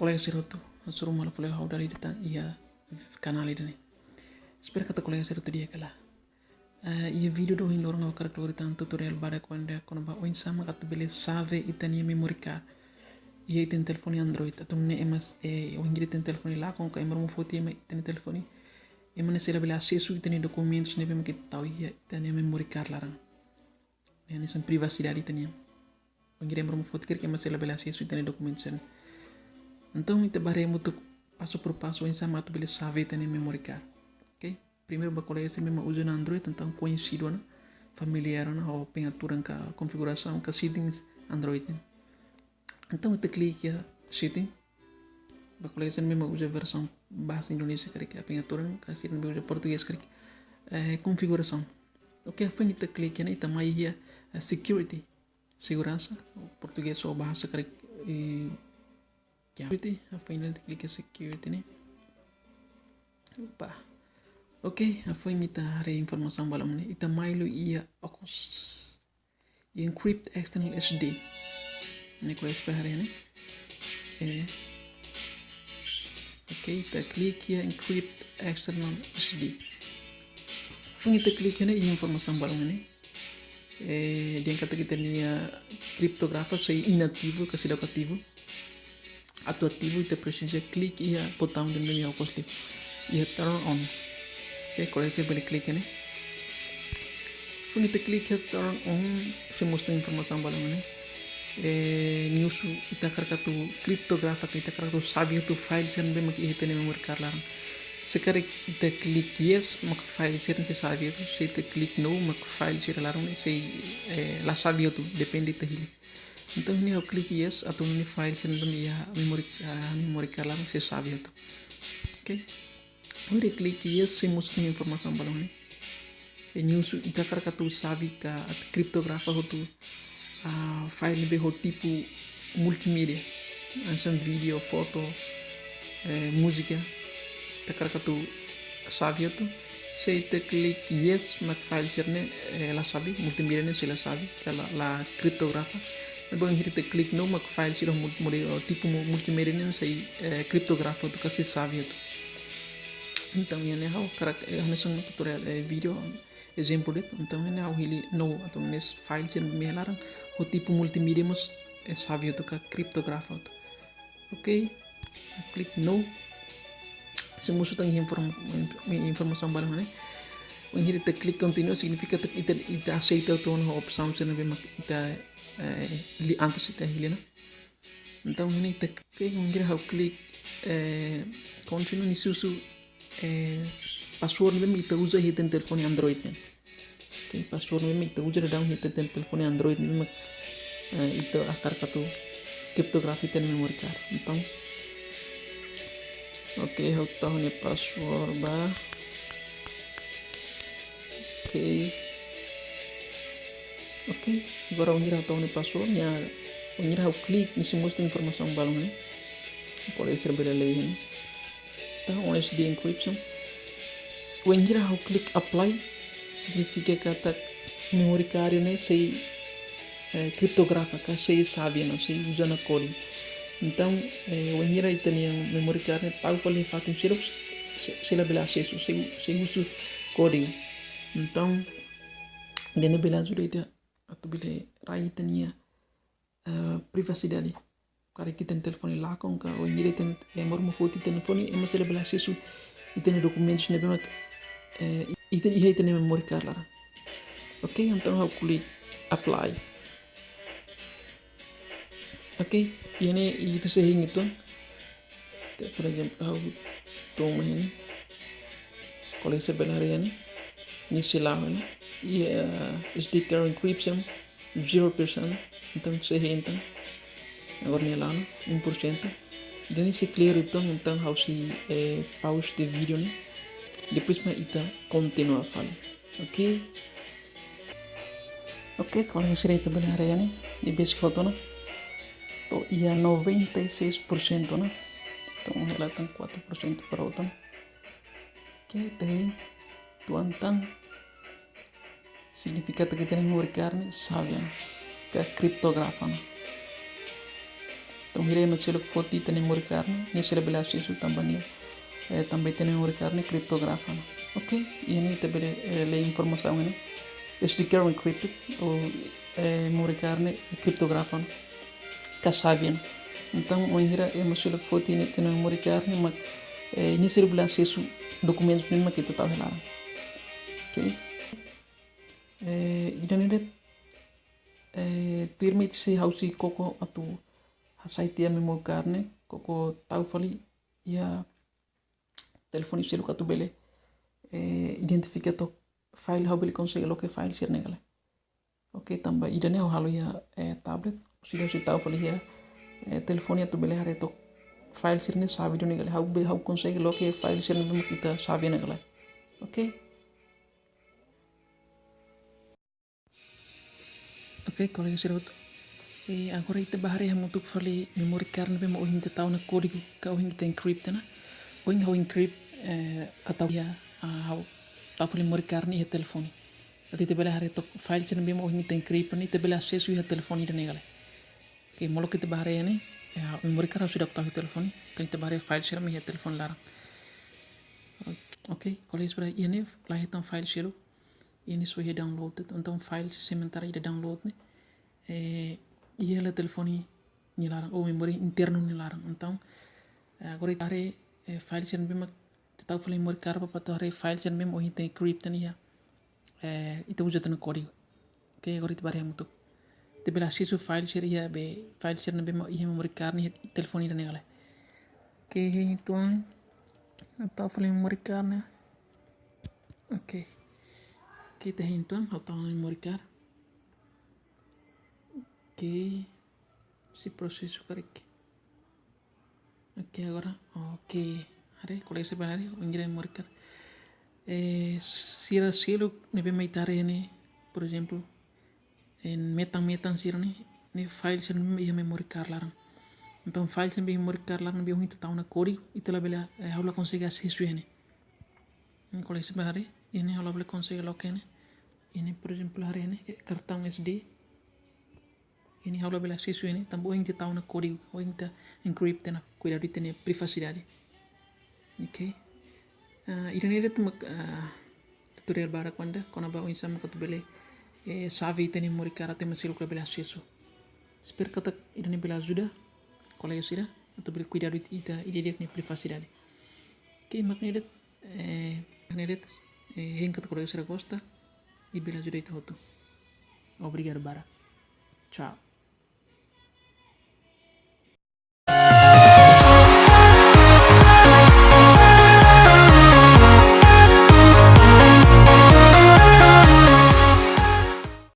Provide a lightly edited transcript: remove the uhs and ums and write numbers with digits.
colega siroto suruh malu follow how dari dita ia kanal ini. Espero kata colega siroto dia kala. Ia video do hin orang awak keluar tutorial pada konde kono ba oin sama kata beli save itania memory card. Ia itin telefoni Android atau ne emas oin giri ten telefoni lá com que emor mo foto ia itani telefoni. Emane sila beli acesso itani documentos ne bem kita tahu ia itania memory card larang. Ini sem privacidade itania. Oin giri emor mo foto kira que emas sila beli acesso itani documentos ne. Então ita baremo tu passo por passo oin sama tu beli save itani memory card. Okay? Primeiro ba colega se mesmo usa no Android, então conhecido, né? Familiar, né? Ou pengatura com a configuração, com settings Android. Né? Então eu clique a setting, ba colega se mesmo usa a versão base Indonesia, que é a pengatura, com a setting usa português, que é configuração. Ok, foi nita clique, né? Ita mai ia security, segurança, português ou bahasa que security, foi nita clique a security, né? Opa. Ok, foi nita hari informação balam ni. Ita mailu ia okos. Ia encrypt external SD. Ni ko hari ni. Ok, ita klik ia encrypt external SD. Foi nita klik ni ia informação balam ni. Dia kata kita ni criptografa sei inativo ke sida ativo. Atau ativo ita precisa klik ia botão de meio okos li. Ia turn on. Okay, kalau kita boleh klik ni, so kita klik turn on, semua informasi balang ni, news kita kerja tu kriptografa kita kerja tu sabi tu file jen be mak ihte ni memory card larang. Sekarang kita klik yes mak file jen se sabi tu, se kita klik no mak file jen larang ni se la sabi tu depende tehili. Então ni aku klik yes atau ni file jen be ya memory card larang se sabi tu. Okay. Uri klik yes semua informasi balang ni. News ita kerja tu sabi ka kriptografa tu file be ho tipo multimedia, macam video, foto, música. Ita kerja tu sabi tu. Se ita klik yes mak file cerne la sabi multimedia ni sila sabi kalau la kriptografa. Bang kita klik no mak file sila tipo multimedia ni sei kriptografa tu kasih sabi tu. Então ia né how karakter nessa tutorial vídeo exemplo dito então ia how hili no atau nesse file jen melarang o tipo multimedia mas sabe tu ka kriptografa tu. Ok, klik no semua sudah informasi balang ni. When kita klik continue significa kita aceita tu no opção se não bem kita antes kita hili na. Então ini kita klik when how klik continue ni susu password mesmo ita usa hita telefone Android né. Okay, password mesmo ita usa dalam hita telefone Android mesmo ita akar katu kriptografi ten memory card. Então, ok, eu tahu ni password ba. Ok, agora eu irá tahu ni password nya, eu irá klik ni semua informasi balang ni. Boleh serba lagi ni. Então, SD encryption. When you click apply, significa kata memory card ni sei criptográfica, sei sabe não, sei usando código. Então, when you itani memory card ni tahu paling fatin sila bela acesso, sei usa código. Então, dia ni bela sudah itu atau bila rai itani privacidade. Kalau kita telefoni lá com que o ingresso tem mormo foto telefoni é mais ele bela acesso e tem documentos ne bem e tem memory card lá. Ok, então eu clico apply. Ok, ini itu sehingga itu por exemplo eu toma ini kalau saya bela hari ini ni silau ini SD card encryption 0%, então sehingga então agora ni lá 1%. Dan se clear então how se pause de vídeo ni. Depois mas ita continua falar. Ok. Ok, kalau saya itu benar ya ni di basic foto na. To ia 96% na. Então relatan 4% para outro. Ok, tem tuantan significa que kita memory card ni sabian ke kriptografa na. Então irei masilo foti tem memory card ni sila bela acesso também tem memory card criptografano. Ok? E ini também le informação ini SD card encrypted ou memory card criptografano kasabian. Então onde é masilo foti ni tem memory card mas ni sila bela acesso documentos ni makita tahu lah. Ok? Idan ini permite se hausi koko atu hasaitia memory card koko tahu fali ya telefone selu katu bele identifica to file how bele consegue lo que file share negale. Ok, tambah idane halo ya tablet sudah si tahu fali ya telefone tu bele hare to file share ne sabi do negale how consegue lo que file share ne kita sabi negale. Ok? Ok, colega serot. Agora ita bahari hamutuk fali memory card ne mo hinta tahu na código ka hinta encrypt na. Oing how encrypt kataw ya how tahu fali memory card ni telefone. Ati te bela hari to file chen bemo oing te encrypt ni te bela acesso ya telefone ida negale. Ok, molo kita bahari ni memory card sudah tahu telefone. Então ita bahari file chen mi telefone larang. Ok, colega serot ini lah hitam file share ini sudah download então file sementara ida download ni ia la telefone ni larang ou memory interno ni larang então agora itare file chen bema tahu file memory card pa tare file chen bema ohin te encrypt ni ya ita usa tan código ok agora itare mutu te bela acesso file share ya be file chen bema ia memory card ni telefone ni negale ok então tahu file memory card ni ok kita hintuan tahu memory card ok si processo correto. Ok, agora, ok. Are, colega sebenarnya, ingin memory card. Sira silo nebe maitare ne, por exemplo, en metang sira ne file sira ne memory card larang. Então file sira memory card larang be hunita tahu na código itu la bela haula consegue acesso ne. Colega sebenarnya, ini haula bela consegue lo que ne. Ini por exemplo are ne cartão SD. Ini haula bela acesso ne, tambo hunita tahu na código, hunita encrypt na, cuidado de ter privacidade. Ok. Irene tu tutorial barak wanda kona ba insam ko bele savi teni memory card te masil ko bela acesso. Espero que irene bela ajuda colega sira atau bele cuidado ita ide ni privacidade. Ok, magnedet henka colega sira gosta e bela ajuda ita hoto. Obrigado bara. Tchau.